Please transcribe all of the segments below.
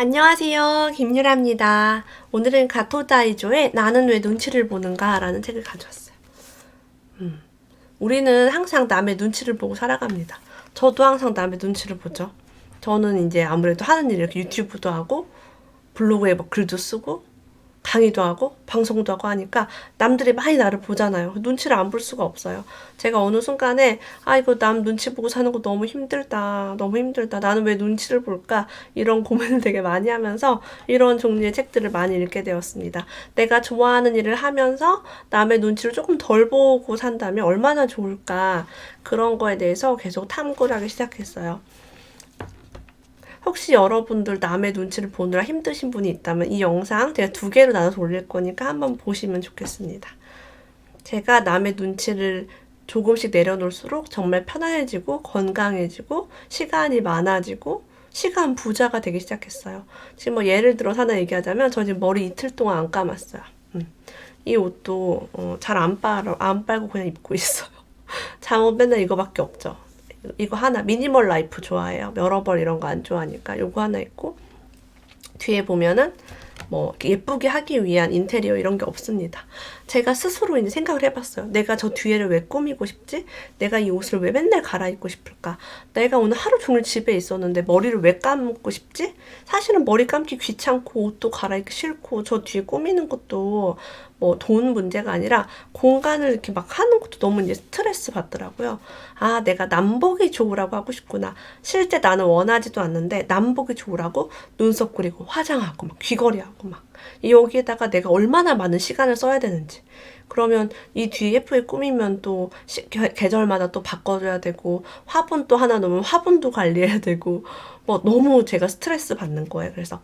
안녕하세요. 김유라입니다. 오늘은 가토다이조의 나는 왜 눈치를 보는가 라는 책을 가져왔어요. 우리는 항상 남의 눈치를 보고 살아갑니다. 저도 항상 남의 눈치를 보죠. 저는 이제 아무래도 하는 일이 이렇게 유튜브도 하고 블로그에 뭐 글도 쓰고 강의도 하고 방송도 하고 하니까 남들이 많이 나를 보잖아요. 눈치를 안 볼 수가 없어요. 제가 어느 순간에 이거 남 눈치 보고 사는 거 너무 힘들다. 너무 힘들다. 나는 왜 눈치를 볼까? 이런 고민을 되게 많이 하면서 이런 종류의 책들을 많이 읽게 되었습니다. 내가 좋아하는 일을 하면서 남의 눈치를 조금 덜 보고 산다면 얼마나 좋을까? 그런 거에 대해서 계속 탐구를 하기 시작했어요. 혹시 여러분들 남의 눈치를 보느라 힘드신 분이 있다면 이 영상 제가 2개로 나눠서 올릴 거니까 한번 보시면 좋겠습니다. 제가 남의 눈치를 조금씩 내려놓을수록 정말 편안해지고 건강해지고 시간이 많아지고 시간 부자가 되기 시작했어요. 지금 뭐 예를 들어서 하나 얘기하자면 저 지금 머리 이틀 동안 안 감았어요. 이 옷도 잘 안 빨고 그냥 입고 있어요. 잠옷 맨날 이거밖에 없죠. 이거 하나, 미니멀 라이프 좋아해요. 여러 벌 이런 거 안 좋아하니까 요거 하나 있고, 뒤에 보면은 뭐 예쁘게 하기 위한 인테리어 이런 게 없습니다. 제가 스스로 이제 생각을 해봤어요. 내가 저 뒤에를 왜 꾸미고 싶지? 내가 이 옷을 왜 맨날 갈아입고 싶을까? 내가 오늘 하루 종일 집에 있었는데 머리를 왜 감고 싶지? 사실은 머리 감기 귀찮고 옷도 갈아입기 싫고 저 뒤에 꾸미는 것도 뭐 돈 문제가 아니라 공간을 이렇게 막 하는 것도 너무 이제 스트레스 받더라고요. 내가 남보기 좋으라고 하고 싶구나. 실제 나는 원하지도 않는데 남보기 좋으라고 눈썹 그리고 화장하고 막 귀걸이하고 막 여기에다가 내가 얼마나 많은 시간을 써야 되는지. 그러면 이 뒤에 예쁘게 꾸미면 또 계절마다 또 바꿔줘야 되고 화분 또 하나 놓으면 화분도 관리해야 되고 뭐 너무 제가 스트레스 받는 거예요. 그래서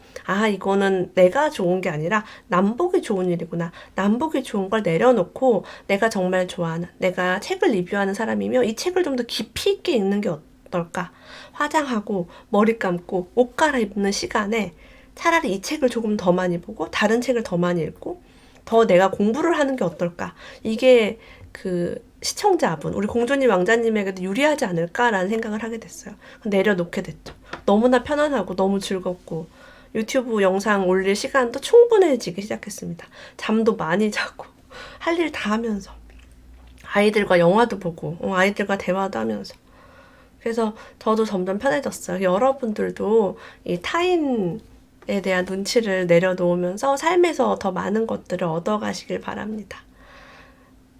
이거는 내가 좋은 게 아니라 남보기 좋은 일이구나. 남보기 좋은 걸 내려놓고 내가 정말 좋아하는, 내가 책을 리뷰하는 사람이면 이 책을 좀 더 깊이 있게 읽는 게 어떨까? 화장하고 머리 감고 옷 갈아입는 시간에 차라리 이 책을 조금 더 많이 보고 다른 책을 더 많이 읽고 더 내가 공부를 하는 게 어떨까? 이게 그 시청자분, 우리 공주님 왕자님에게도 유리하지 않을까라는 생각을 하게 됐어요. 내려놓게 됐죠. 너무나 편안하고 너무 즐겁고 유튜브 영상 올릴 시간도 충분해지기 시작했습니다. 잠도 많이 자고 할 일 다 하면서 아이들과 영화도 보고 아이들과 대화도 하면서 그래서 저도 점점 편해졌어요. 여러분들도 이 타인에 대한 눈치를 내려놓으면서 삶에서 더 많은 것들을 얻어가시길 바랍니다.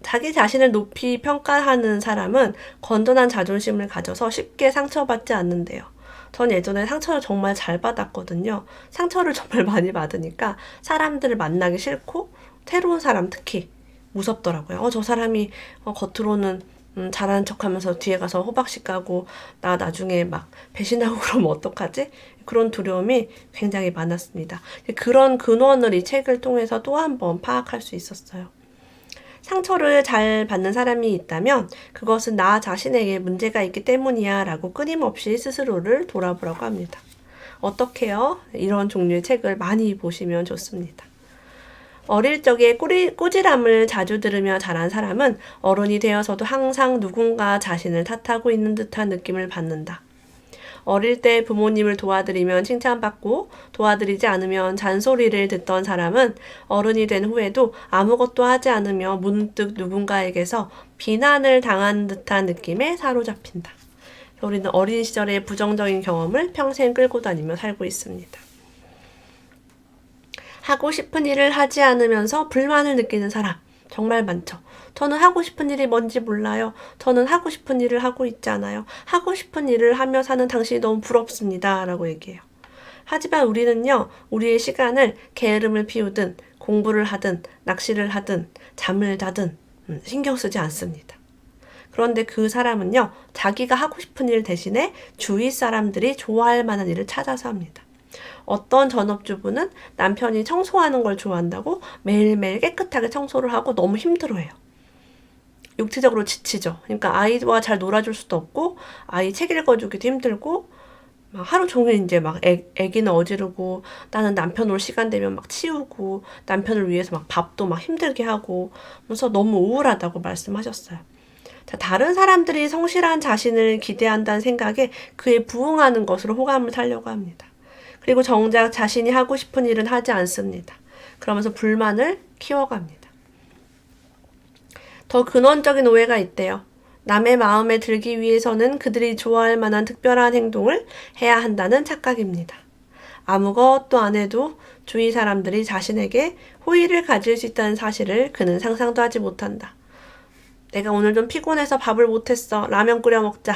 자기 자신을 높이 평가하는 사람은 건전한 자존심을 가져서 쉽게 상처받지 않는데요. 전 예전에 상처를 정말 잘 받았거든요. 상처를 정말 많이 받으니까 사람들을 만나기 싫고 새로운 사람 특히 무섭더라고요. 저 사람이 겉으로는 잘하는 척하면서 뒤에 가서 호박씨 까고 나 나중에 막 배신하고 그러면 어떡하지? 그런 두려움이 굉장히 많았습니다. 그런 근원을 이 책을 통해서 또 한 번 파악할 수 있었어요. 상처를 잘 받는 사람이 있다면 그것은 나 자신에게 문제가 있기 때문이야 라고 끊임없이 스스로를 돌아보라고 합니다. 어떻게요? 이런 종류의 책을 많이 보시면 좋습니다. 어릴 적에 꾸지람을 자주 들으며 자란 사람은 어른이 되어서도 항상 누군가 자신을 탓하고 있는 듯한 느낌을 받는다. 어릴 때 부모님을 도와드리면 칭찬받고 도와드리지 않으면 잔소리를 듣던 사람은 어른이 된 후에도 아무것도 하지 않으며 문득 누군가에게서 비난을 당한 듯한 느낌에 사로잡힌다. 우리는 어린 시절의 부정적인 경험을 평생 끌고 다니며 살고 있습니다. 하고 싶은 일을 하지 않으면서 불만을 느끼는 사람 정말 많죠. 저는 하고 싶은 일이 뭔지 몰라요. 저는 하고 싶은 일을 하고 있잖아요. 하고 싶은 일을 하며 사는 당신이 너무 부럽습니다. 라고 얘기해요. 하지만 우리는요, 우리의 시간을 게으름을 피우든 공부를 하든 낚시를 하든 잠을 자든 신경 쓰지 않습니다. 그런데 그 사람은요, 자기가 하고 싶은 일 대신에 주위 사람들이 좋아할 만한 일을 찾아서 합니다. 어떤 전업주부는 남편이 청소하는 걸 좋아한다고 매일매일 깨끗하게 청소를 하고 너무 힘들어해요. 육체적으로 지치죠. 그러니까 아이와 잘 놀아줄 수도 없고 아이 책 읽어주기도 힘들고 막 하루 종일 이제 막 애기는 어지르고 나는 남편 올 시간 되면 막 치우고 남편을 위해서 막 밥도 막 힘들게 하고 그래서 너무 우울하다고 말씀하셨어요. 다른 사람들이 성실한 자신을 기대한다는 생각에 그에 부응하는 것으로 호감을 사려고 합니다. 그리고 정작 자신이 하고 싶은 일은 하지 않습니다. 그러면서 불만을 키워갑니다. 더 근원적인 오해가 있대요. 남의 마음에 들기 위해서는 그들이 좋아할 만한 특별한 행동을 해야 한다는 착각입니다. 아무것도 안 해도 주위 사람들이 자신에게 호의를 가질 수 있다는 사실을 그는 상상도 하지 못한다. 내가 오늘 좀 피곤해서 밥을 못했어. 라면 끓여 먹자.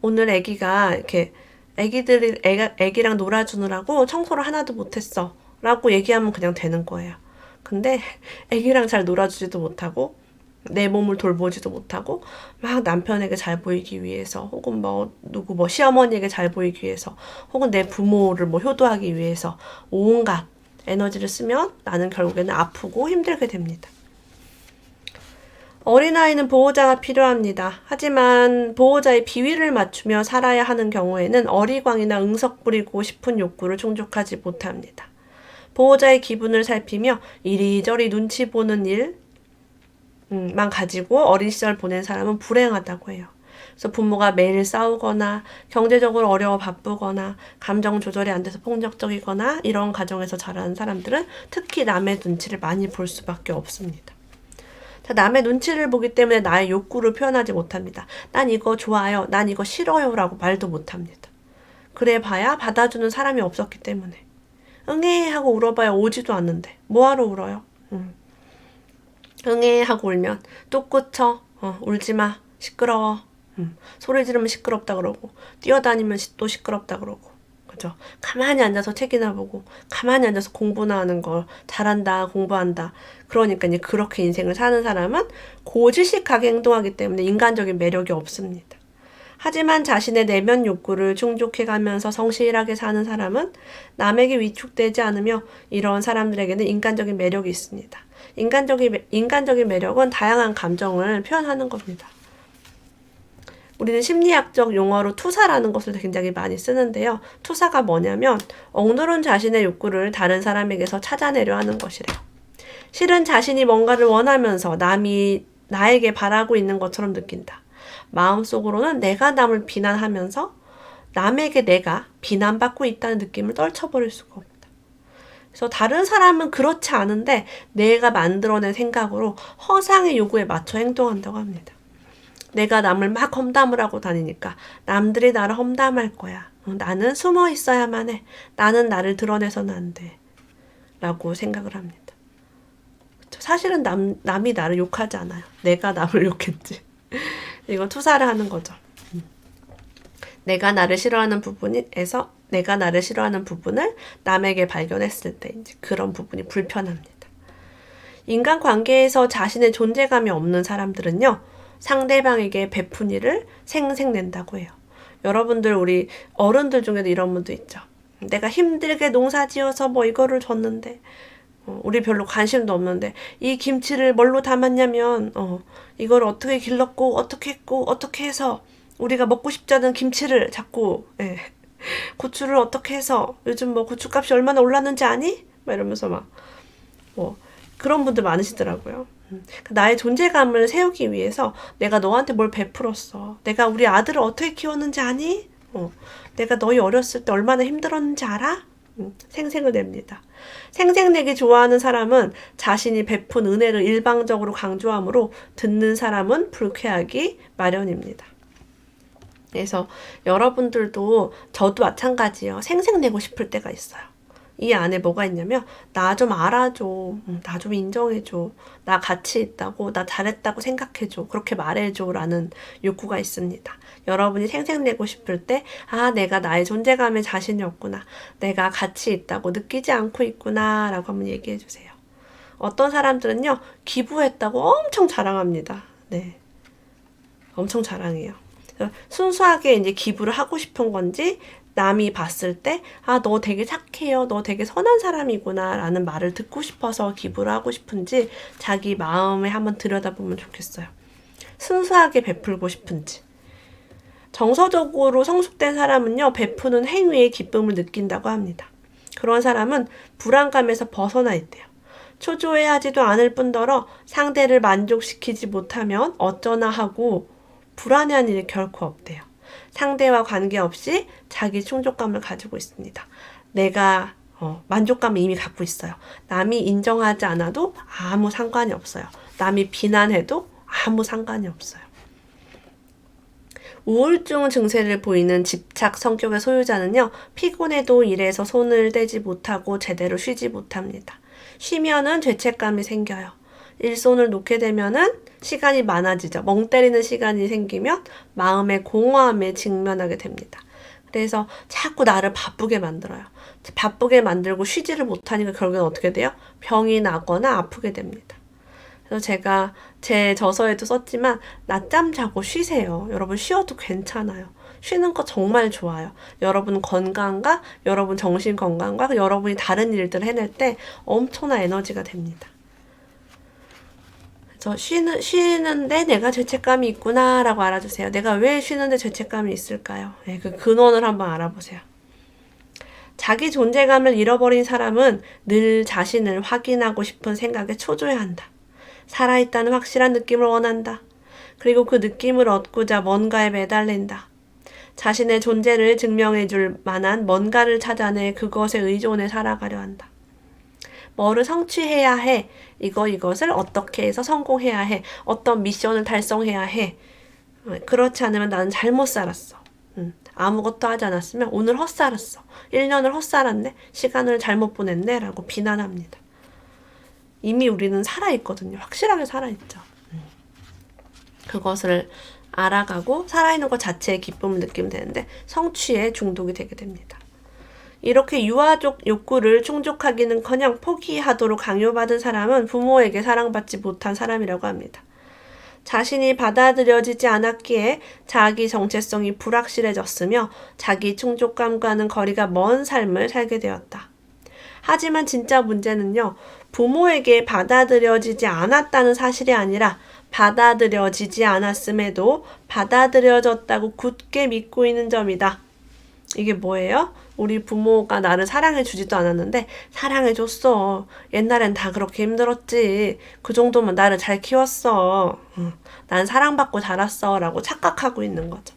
오늘 애기가 이렇게 애기랑 놀아주느라고 청소를 하나도 못했어. 라고 얘기하면 그냥 되는 거예요. 근데 애기랑 잘 놀아주지도 못하고 내 몸을 돌보지도 못하고 막 남편에게 잘 보이기 위해서 혹은 누구 시어머니에게 잘 보이기 위해서 혹은 내 부모를 효도하기 위해서 온갖 에너지를 쓰면 나는 결국에는 아프고 힘들게 됩니다. 어린아이는 보호자가 필요합니다. 하지만 보호자의 비위를 맞추며 살아야 하는 경우에는 어리광이나 응석 부리고 싶은 욕구를 충족하지 못합니다. 보호자의 기분을 살피며 이리저리 눈치 보는 일만 가지고 어린 시절 보낸 사람은 불행하다고 해요. 그래서 부모가 매일 싸우거나 경제적으로 어려워 바쁘거나 감정 조절이 안 돼서 폭력적이거나 이런 가정에서 자라는 사람들은 특히 남의 눈치를 많이 볼 수밖에 없습니다. 자, 남의 눈치를 보기 때문에 나의 욕구를 표현하지 못합니다. 난 이거 좋아요. 난 이거 싫어요. 라고 말도 못합니다. 그래 봐야 받아주는 사람이 없었기 때문에. 응애 하고 울어봐야 오지도 않는데 뭐하러 울어요? 응애 하고 울면 뚝 그쳐. 울지마. 시끄러워. 소리 지르면 시끄럽다 그러고 뛰어다니면 또 시끄럽다 그러고 그죠? 가만히 앉아서 책이나 보고 가만히 앉아서 공부나 하는 걸 잘한다 공부한다 그러니까 이제 그렇게 인생을 사는 사람은 고지식하게 행동하기 때문에 인간적인 매력이 없습니다. 하지만 자신의 내면 욕구를 충족해가면서 성실하게 사는 사람은 남에게 위축되지 않으며 이런 사람들에게는 인간적인 매력이 있습니다. 인간적인 매력은 다양한 감정을 표현하는 겁니다. 우리는 심리학적 용어로 투사라는 것을 굉장히 많이 쓰는데요. 투사가 뭐냐면 억누른 자신의 욕구를 다른 사람에게서 찾아내려 하는 것이래요. 실은 자신이 뭔가를 원하면서 남이 나에게 바라고 있는 것처럼 느낀다. 마음속으로는 내가 남을 비난하면서 남에게 내가 비난받고 있다는 느낌을 떨쳐버릴 수가 없다. 그래서 다른 사람은 그렇지 않은데 내가 만들어낸 생각으로 허상의 요구에 맞춰 행동한다고 합니다. 내가 남을 막 험담을 하고 다니니까 남들이 나를 험담할 거야. 나는 숨어 있어야만 해. 나는 나를 드러내서는 안 돼. 라고 생각을 합니다. 사실은 남이 나를 욕하지 않아요. 내가 남을 욕했지. 이건 투사를 하는 거죠. 내가 나를 싫어하는 부분을 남에게 발견했을 때 이제 그런 부분이 불편합니다. 인간관계에서 자신의 존재감이 없는 사람들은요. 상대방에게 베푼 일을 생색낸다고 해요. 여러분들 우리 어른들 중에도 이런 분도 있죠. 내가 힘들게 농사지어서 이거를 줬는데 우리 별로 관심도 없는데 이 김치를 뭘로 담았냐면 이걸 어떻게 길렀고 어떻게 했고 어떻게 해서 우리가 먹고 싶지 않은 김치를 자꾸 고추를 어떻게 해서 요즘 고추값이 얼마나 올랐는지 아니? 이러면서 그런 분들 많으시더라고요. 나의 존재감을 세우기 위해서 내가 너한테 뭘 베풀었어. 내가 우리 아들을 어떻게 키웠는지 아니? 내가 너희 어렸을 때 얼마나 힘들었는지 알아? 생색을 냅니다. 생색내기 좋아하는 사람은 자신이 베푼 은혜를 일방적으로 강조하므로 듣는 사람은 불쾌하기 마련입니다. 그래서 여러분들도 저도 마찬가지예요. 생색내고 싶을 때가 있어요. 이 안에 뭐가 있냐면 나 좀 알아줘. 나 좀 인정해줘. 나 가치 있다고. 나 잘했다고 생각해줘. 그렇게 말해줘. 라는 욕구가 있습니다. 여러분이 생색내고 싶을 때 내가 나의 존재감에 자신이 없구나. 내가 가치 있다고 느끼지 않고 있구나. 라고 한번 얘기해 주세요. 어떤 사람들은요. 기부했다고 엄청 자랑합니다. 네, 엄청 자랑해요. 순수하게 이제 기부를 하고 싶은 건지 남이 봤을 때 너 되게 착해요. 너 되게 선한 사람이구나 라는 말을 듣고 싶어서 기부를 하고 싶은지 자기 마음에 한번 들여다보면 좋겠어요. 순수하게 베풀고 싶은지. 정서적으로 성숙된 사람은요. 베푸는 행위에 기쁨을 느낀다고 합니다. 그런 사람은 불안감에서 벗어나 있대요. 초조해하지도 않을 뿐더러 상대를 만족시키지 못하면 어쩌나 하고 불안해하는 일이 결코 없대요. 상대와 관계없이 자기 충족감을 가지고 있습니다. 내가 만족감을 이미 갖고 있어요. 남이 인정하지 않아도 아무 상관이 없어요. 남이 비난해도 아무 상관이 없어요. 우울증 증세를 보이는 집착 성격의 소유자는요, 피곤해도 일에서 손을 떼지 못하고 제대로 쉬지 못합니다. 쉬면은 죄책감이 생겨요. 일손을 놓게 되면은 시간이 많아지죠. 멍 때리는 시간이 생기면 마음의 공허함에 직면하게 됩니다. 그래서 자꾸 나를 바쁘게 만들어요. 바쁘게 만들고 쉬지를 못하니까 결국엔 어떻게 돼요? 병이 나거나 아프게 됩니다. 그래서 제가 제 저서에도 썼지만 낮잠 자고 쉬세요. 여러분 쉬어도 괜찮아요. 쉬는 거 정말 좋아요. 여러분 건강과 여러분 정신 건강과 여러분이 다른 일들을 해낼 때 엄청난 에너지가 됩니다. 그래서 쉬는데 내가 죄책감이 있구나 라고 알아주세요. 내가 왜 쉬는데 죄책감이 있을까요? 네, 그 근원을 한번 알아보세요. 자기 존재감을 잃어버린 사람은 늘 자신을 확인하고 싶은 생각에 초조해 한다. 살아있다는 확실한 느낌을 원한다. 그리고 그 느낌을 얻고자 뭔가에 매달린다. 자신의 존재를 증명해 줄 만한 뭔가를 찾아내 그것에 의존해 살아가려 한다. 뭐를 성취해야 해. 이것을 어떻게 해서 성공해야 해. 어떤 미션을 달성해야 해. 그렇지 않으면 나는 잘못 살았어. 아무것도 하지 않았으면 오늘 헛살았어. 1년을 헛살았네. 시간을 잘못 보냈네. 라고 비난합니다. 이미 우리는 살아있거든요. 확실하게 살아있죠. 그것을 알아가고 살아있는 것 자체의 기쁨을 느끼면 되는데 성취에 중독이 되게 됩니다. 이렇게 유아적 욕구를 충족하기는커녕 포기하도록 강요받은 사람은 부모에게 사랑받지 못한 사람이라고 합니다. 자신이 받아들여지지 않았기에 자기 정체성이 불확실해졌으며 자기 충족감과는 거리가 먼 삶을 살게 되었다. 하지만 진짜 문제는요, 부모에게 받아들여지지 않았다는 사실이 아니라 받아들여지지 않았음에도 받아들여졌다고 굳게 믿고 있는 점이다. 이게 뭐예요? 우리 부모가 나를 사랑해주지도 않았는데 사랑해줬어. 옛날엔 다 그렇게 힘들었지. 그 정도면 나를 잘 키웠어. 난 사랑받고 자랐어. 라고 착각하고 있는 거죠.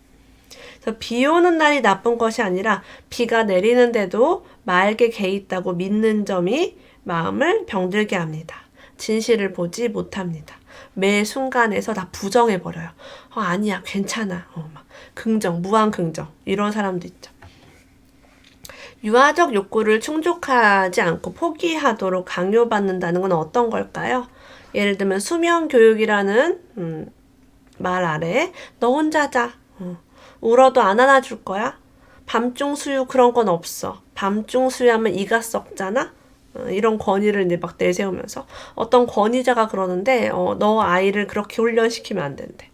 그래서 비 오는 날이 나쁜 것이 아니라 비가 내리는데도 맑게 개 있다고 믿는 점이 마음을 병들게 합니다. 진실을 보지 못합니다. 매 순간에서 다 부정해버려요. 아니야, 괜찮아. 막 긍정, 무한 긍정. 이런 사람도 있죠. 유아적 욕구를 충족하지 않고 포기하도록 강요받는다는 건 어떤 걸까요? 예를 들면 수면 교육이라는 말 아래 너 혼자 자. 울어도 안 안아줄 거야? 밤중 수유 그런 건 없어. 밤중 수유하면 이가 썩잖아? 이런 권위를 이제 막 내세우면서 어떤 권위자가 그러는데 너 아이를 그렇게 훈련시키면 안 된대.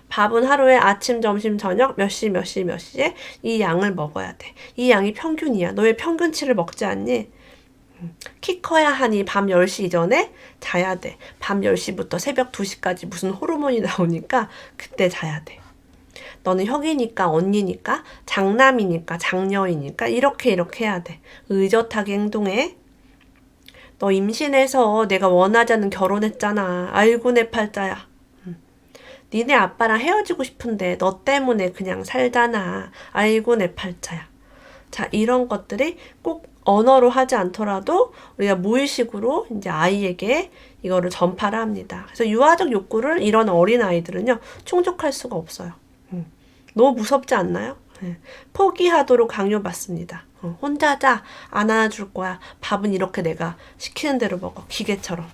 밥은 하루에 아침, 점심, 저녁 몇 시에 이 양을 먹어야 돼. 이 양이 평균이야. 너 왜 평균치를 먹지 않니? 키 커야 하니 밤 10시 이전에 자야 돼. 밤 10시부터 새벽 2시까지 무슨 호르몬이 나오니까 그때 자야 돼. 너는 형이니까 언니니까 장남이니까 장녀이니까 이렇게 해야 돼. 의젓하게 행동해. 너 임신해서 내가 원하지 않는 결혼했잖아. 아이고 내 팔자야. 니네 아빠랑 헤어지고 싶은데 너 때문에 그냥 살잖아. 아이고 내 팔자야. 자, 이런 것들이 꼭 언어로 하지 않더라도 우리가 무의식으로 이제 아이에게 이거를 전파를 합니다. 그래서 유아적 욕구를 이런 어린 아이들은요 충족할 수가 없어요. 너무 무섭지 않나요? 포기하도록 강요받습니다. 혼자 자, 안 안아줄 거야. 밥은 이렇게 내가 시키는 대로 먹어. 기계처럼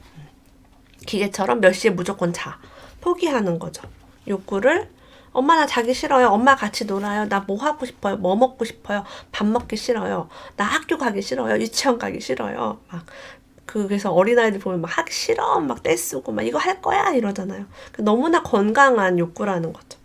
몇 시에 무조건 자. 포기하는 거죠. 욕구를 엄마 나 자기 싫어요. 엄마 같이 놀아요. 나 뭐 하고 싶어요. 뭐 먹고 싶어요. 밥 먹기 싫어요. 나 학교 가기 싫어요. 유치원 가기 싫어요. 막 그래서 어린아이들 보면 막 하기 싫어. 막 떼쓰고 막 이거 할 거야 이러잖아요. 너무나 건강한 욕구라는 거죠.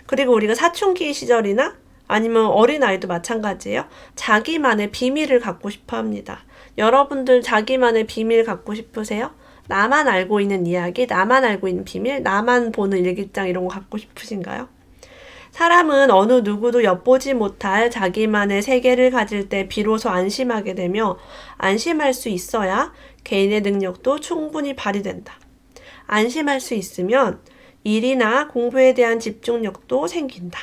그리고 우리가 사춘기 시절이나 아니면 어린아이도 마찬가지예요. 자기만의 비밀을 갖고 싶어 합니다. 여러분들 자기만의 비밀 갖고 싶으세요? 나만 알고 있는 이야기, 나만 알고 있는 비밀, 나만 보는 일기장 이런 거 갖고 싶으신가요? 사람은 어느 누구도 엿보지 못할 자기만의 세계를 가질 때 비로소 안심하게 되며 안심할 수 있어야 개인의 능력도 충분히 발휘된다. 안심할 수 있으면 일이나 공부에 대한 집중력도 생긴다.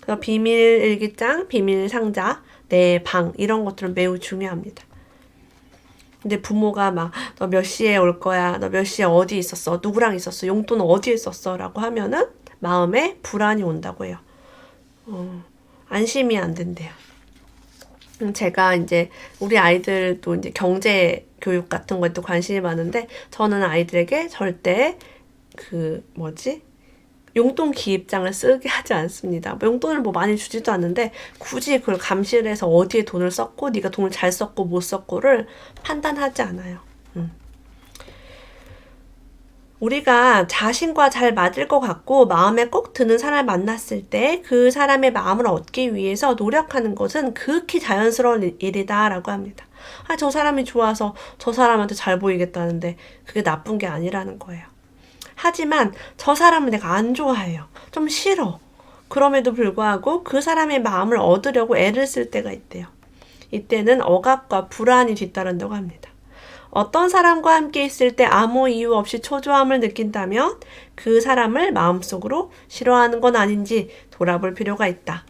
그래서 비밀 일기장, 비밀 상자, 내 방 이런 것들은 매우 중요합니다. 근데 부모가 막 너 몇 시에 올 거야, 너 몇 시에 어디 있었어, 누구랑 있었어, 용돈은 어디에 썼어 라고 하면은 마음에 불안이 온다고 해요. 안심이 안 된대요. 제가 이제 우리 아이들도 이제 경제 교육 같은 것도 관심이 많은데 저는 아이들에게 절대 용돈 기입장을 쓰게 하지 않습니다. 용돈을 뭐 많이 주지도 않는데 굳이 그걸 감시를 해서 어디에 돈을 썼고 네가 돈을 잘 썼고 못 썼고를 판단하지 않아요. 우리가 자신과 잘 맞을 것 같고 마음에 꼭 드는 사람을 만났을 때 그 사람의 마음을 얻기 위해서 노력하는 것은 극히 자연스러운 일이다라고 합니다. 저 사람이 좋아서 저 사람한테 잘 보이겠다는데 그게 나쁜 게 아니라는 거예요. 하지만 저 사람을 내가 안 좋아해요. 좀 싫어. 그럼에도 불구하고 그 사람의 마음을 얻으려고 애를 쓸 때가 있대요. 이때는 억압과 불안이 뒤따른다고 합니다. 어떤 사람과 함께 있을 때 아무 이유 없이 초조함을 느낀다면 그 사람을 마음속으로 싫어하는 건 아닌지 돌아볼 필요가 있다.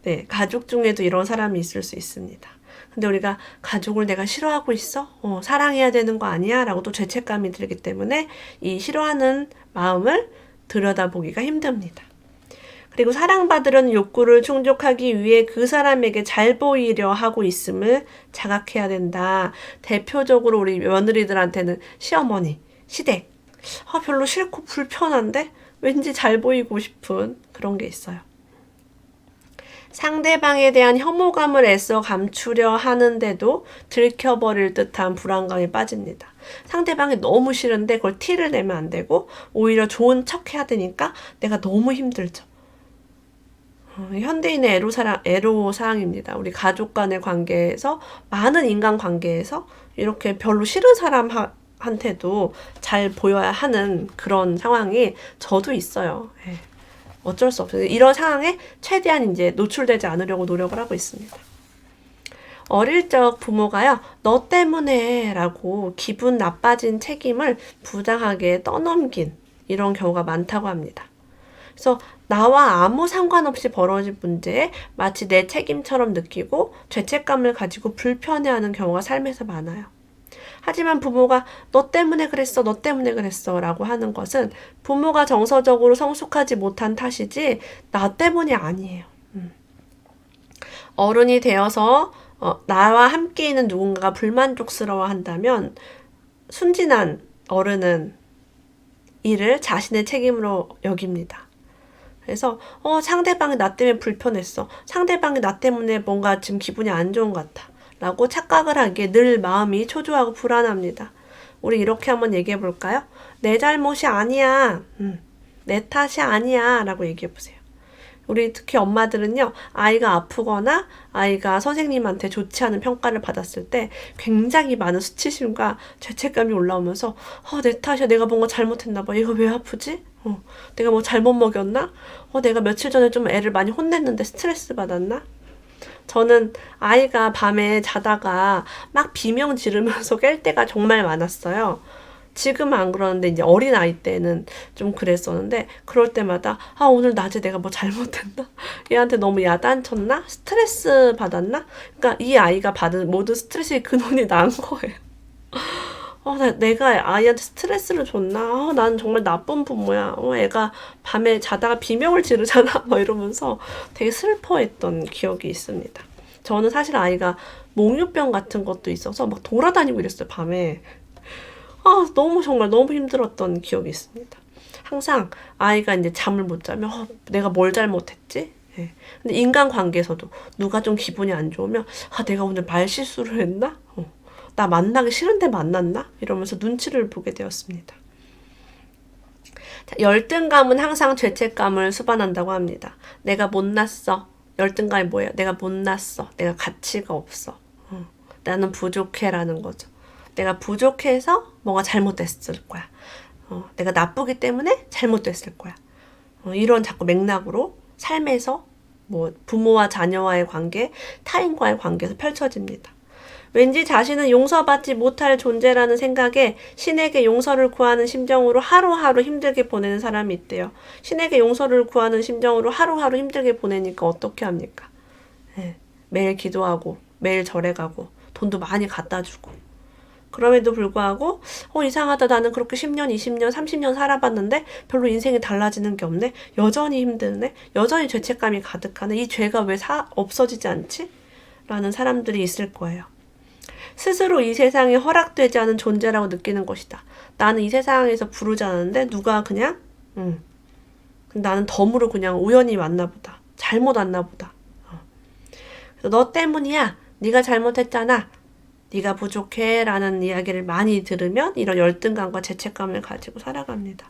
네, 가족 중에도 이런 사람이 있을 수 있습니다. 근데 우리가 가족을 내가 싫어하고 있어? 사랑해야 되는 거 아니야? 라고 또 죄책감이 들기 때문에 이 싫어하는 마음을 들여다보기가 힘듭니다. 그리고 사랑받으려는 욕구를 충족하기 위해 그 사람에게 잘 보이려 하고 있음을 자각해야 된다. 대표적으로 우리 며느리들한테는 시어머니, 시댁, 별로 싫고 불편한데 왠지 잘 보이고 싶은 그런 게 있어요. 상대방에 대한 혐오감을 애써 감추려 하는데도 들켜버릴 듯한 불안감에 빠집니다. 상대방이 너무 싫은데 그걸 티를 내면 안 되고 오히려 좋은 척 해야 되니까 내가 너무 힘들죠. 현대인의 애로사항입니다. 우리 가족 간의 관계에서 많은 인간관계에서 이렇게 별로 싫은 사람한테도 잘 보여야 하는 그런 상황이 저도 있어요. 어쩔 수 없어요. 이런 상황에 최대한 이제 노출되지 않으려고 노력을 하고 있습니다. 어릴 적 부모가요, 너 때문에 라고 기분 나빠진 책임을 부당하게 떠넘긴 이런 경우가 많다고 합니다. 그래서 나와 아무 상관없이 벌어진 문제에 마치 내 책임처럼 느끼고 죄책감을 가지고 불편해하는 경우가 삶에서 많아요. 하지만 부모가 너 때문에 그랬어, 너 때문에 그랬어 라고 하는 것은 부모가 정서적으로 성숙하지 못한 탓이지 나 때문이 아니에요. 어른이 되어서 나와 함께 있는 누군가가 불만족스러워 한다면 순진한 어른은 이를 자신의 책임으로 여깁니다. 그래서 상대방이 나 때문에 불편했어. 상대방이 나 때문에 뭔가 지금 기분이 안 좋은 것 같아. 라고 착각을 하기에 늘 마음이 초조하고 불안합니다. 우리 이렇게 한번 얘기해 볼까요? 내 잘못이 아니야. 내 탓이 아니야. 라고 얘기해 보세요. 우리 특히 엄마들은요, 아이가 아프거나 아이가 선생님한테 좋지 않은 평가를 받았을 때 굉장히 많은 수치심과 죄책감이 올라오면서 내 탓이야. 내가 뭔가 잘못했나 봐. 얘가 왜 아프지? 내가 뭐 잘못 먹였나? 내가 며칠 전에 좀 애를 많이 혼냈는데 스트레스 받았나? 저는 아이가 밤에 자다가 막 비명 지르면서 깰 때가 정말 많았어요. 지금은 안 그러는데 이제 어린 아이 때는 좀 그랬었는데 그럴 때마다 오늘 낮에 내가 뭐 잘못했나? 얘한테 너무 야단쳤나? 스트레스 받았나? 그러니까 이 아이가 받은 모든 스트레스의 근원이 난 거예요. 내가 아이한테 스트레스를 줬나? 난 정말 나쁜 부모야. 애가 밤에 자다가 비명을 지르잖아. 막 이러면서 되게 슬퍼했던 기억이 있습니다. 저는 사실 아이가 몽유병 같은 것도 있어서 막 돌아다니고 이랬어요, 밤에. 정말 너무 힘들었던 기억이 있습니다. 항상 아이가 이제 잠을 못 자면 내가 뭘 잘못했지? 근데 인간관계에서도 누가 좀 기분이 안 좋으면 내가 오늘 말실수를 했나? 나 만나기 싫은데 만났나? 이러면서 눈치를 보게 되었습니다. 열등감은 항상 죄책감을 수반한다고 합니다. 내가 못났어. 열등감이 뭐예요? 내가 못났어. 내가 가치가 없어. 나는 부족해라는 거죠. 내가 부족해서 뭔가 잘못됐을 거야. 내가 나쁘기 때문에 잘못됐을 거야. 이런 자꾸 맥락으로 삶에서 뭐 부모와 자녀와의 관계, 타인과의 관계에서 펼쳐집니다. 왠지 자신은 용서받지 못할 존재라는 생각에 신에게 용서를 구하는 심정으로 하루하루 힘들게 보내는 사람이 있대요. 신에게 용서를 구하는 심정으로 하루하루 힘들게 보내니까 어떻게 합니까? 네. 매일 기도하고 매일 절에 가고 돈도 많이 갖다 주고 그럼에도 불구하고 이상하다. 나는 그렇게 10년, 20년, 30년 살아봤는데 별로 인생이 달라지는 게 없네. 여전히 힘드네. 여전히 죄책감이 가득하네. 이 죄가 왜 없어지지 않지? 라는 사람들이 있을 거예요. 스스로 이 세상에 허락되지 않은 존재라고 느끼는 것이다. 나는 이 세상에서 부르지 않았는데 누가 그냥 나는 덤으로 그냥 우연히 왔나 보다. 잘못 왔나 보다. 그래서 너 때문이야. 네가 잘못했잖아. 네가 부족해 라는 이야기를 많이 들으면 이런 열등감과 죄책감을 가지고 살아갑니다.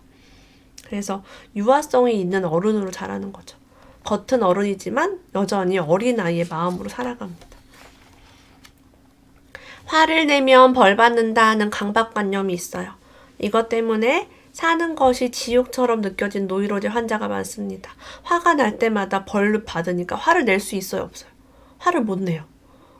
그래서 유아성이 있는 어른으로 자라는 거죠. 겉은 어른이지만 여전히 어린아이의 마음으로 살아갑니다. 화를 내면 벌 받는다는 강박관념이 있어요. 이것 때문에 사는 것이 지옥처럼 느껴진 노이로제 환자가 많습니다. 화가 날 때마다 벌을 받으니까 화를 낼 수 있어요, 없어요? 화를 못 내요.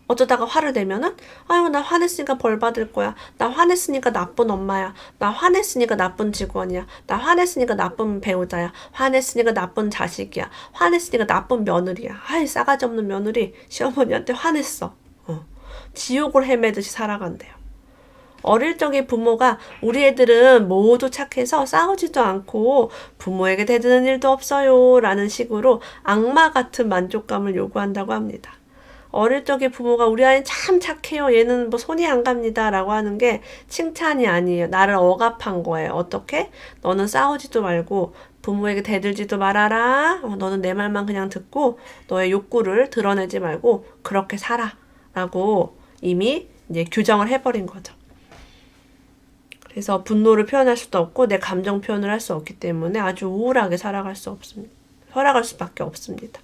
어쩌다가 화를 내면은 아유 나 화냈으니까 벌 받을 거야. 나 화냈으니까 나쁜 엄마야. 나 화냈으니까 나쁜 직원이야. 나 화냈으니까 나쁜 배우자야. 화냈으니까 나쁜 자식이야. 화냈으니까 나쁜 며느리야. 아이 싸가지 없는 며느리 시어머니한테 화냈어. 지옥을 헤매듯이 살아간대요. 어릴 적에 부모가 우리 애들은 모두 착해서 싸우지도 않고 부모에게 대드는 일도 없어요 라는 식으로 악마 같은 만족감을 요구한다고 합니다. 어릴 적에 부모가 우리 아이는 참 착해요. 얘는 뭐 손이 안 갑니다. 라고 하는 게 칭찬이 아니에요. 나를 억압한 거예요. 어떻게? 너는 싸우지도 말고 부모에게 대들지도 말아라. 너는 내 말만 그냥 듣고 너의 욕구를 드러내지 말고 그렇게 살아. 라고 이미 이제 규정을 해버린 거죠. 그래서 분노를 표현할 수도 없고 내 감정 표현을 할 수 없기 때문에 아주 우울하게 살아갈 수밖에 없습니다.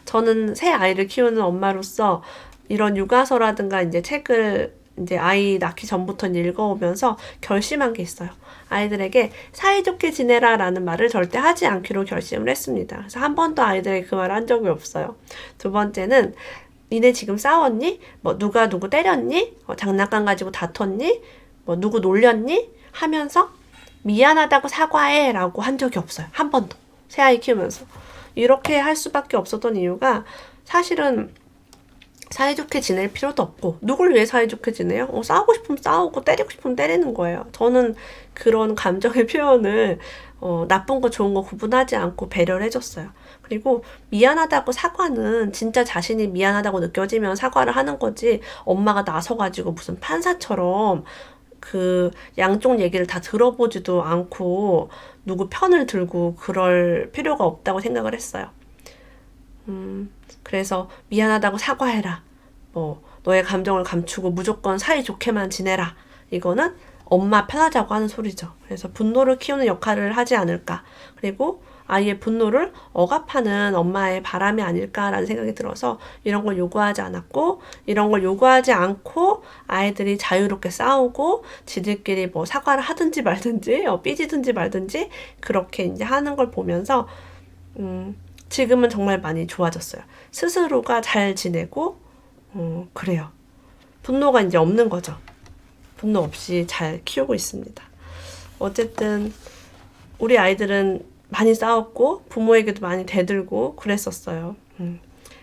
저는 새 아이를 키우는 엄마로서 이런 육아서라든가 이제 책을 이제 아이 낳기 전부터 읽어오면서 결심한 게 있어요. 아이들에게 사이좋게 지내라 라는 말을 절대 하지 않기로 결심을 했습니다. 그래서 한 번도 아이들에게 그 말을 한 적이 없어요. 두 번째는 니네 지금 싸웠니? 뭐 누가 누구 때렸니? 장난감 가지고 다퉜니? 뭐 누구 놀렸니? 하면서 미안하다고 사과해 라고 한 적이 없어요. 한 번도. 새아이 키우면서. 이렇게 할 수밖에 없었던 이유가 사실은 사이좋게 지낼 필요도 없고 누굴 위해 사이좋게 지내요? 싸우고 싶으면 싸우고 때리고 싶으면 때리는 거예요. 저는 그런 감정의 표현을 나쁜 거 좋은 거 구분하지 않고 배려를 해줬어요. 그리고 미안하다고 사과는 진짜 자신이 미안하다고 느껴지면 사과를 하는 거지 엄마가 나서가지고 무슨 판사처럼 그 양쪽 얘기를 다 들어보지도 않고 누구 편을 들고 그럴 필요가 없다고 생각을 했어요. 그래서 미안하다고 사과해라. 뭐 너의 감정을 감추고 무조건 사이좋게만 지내라. 이거는 엄마 편하자고 하는 소리죠. 그래서 분노를 키우는 역할을 하지 않을까. 그리고 아이의 분노를 억압하는 엄마의 바람이 아닐까라는 생각이 들어서 이런 걸 요구하지 않았고 이런 걸 요구하지 않고 아이들이 자유롭게 싸우고 지들끼리 뭐 사과를 하든지 말든지 삐지든지 말든지 그렇게 이제 하는 걸 보면서 지금은 정말 많이 좋아졌어요. 스스로가 잘 지내고 그래요. 분노가 이제 없는 거죠. 분노 없이 잘 키우고 있습니다. 어쨌든 우리 아이들은 많이 싸웠고 부모에게도 많이 대들고 그랬었어요.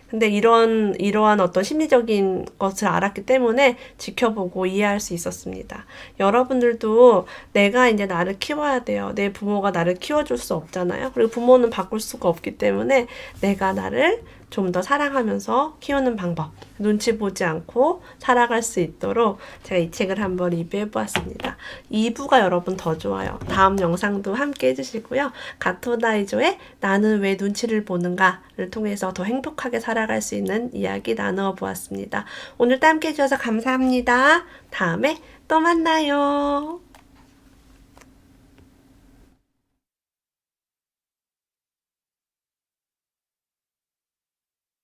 근데 이러한 어떤 심리적인 것을 알았기 때문에 지켜보고 이해할 수 있었습니다. 여러분들도 내가 이제 나를 키워야 돼요. 내 부모가 나를 키워줄 수 없잖아요. 그리고 부모는 바꿀 수가 없기 때문에 내가 나를 좀 더 사랑하면서 키우는 방법, 눈치 보지 않고 살아갈 수 있도록 제가 이 책을 한번 리뷰해보았습니다. 2부가 여러분 더 좋아요. 다음 영상도 함께 해주시고요. 가토다이조의 나는 왜 눈치를 보는가를 통해서 더 행복하게 살아갈 수 있는 이야기 나누어 보았습니다. 오늘도 함께 해주셔서 감사합니다. 다음에 또 만나요.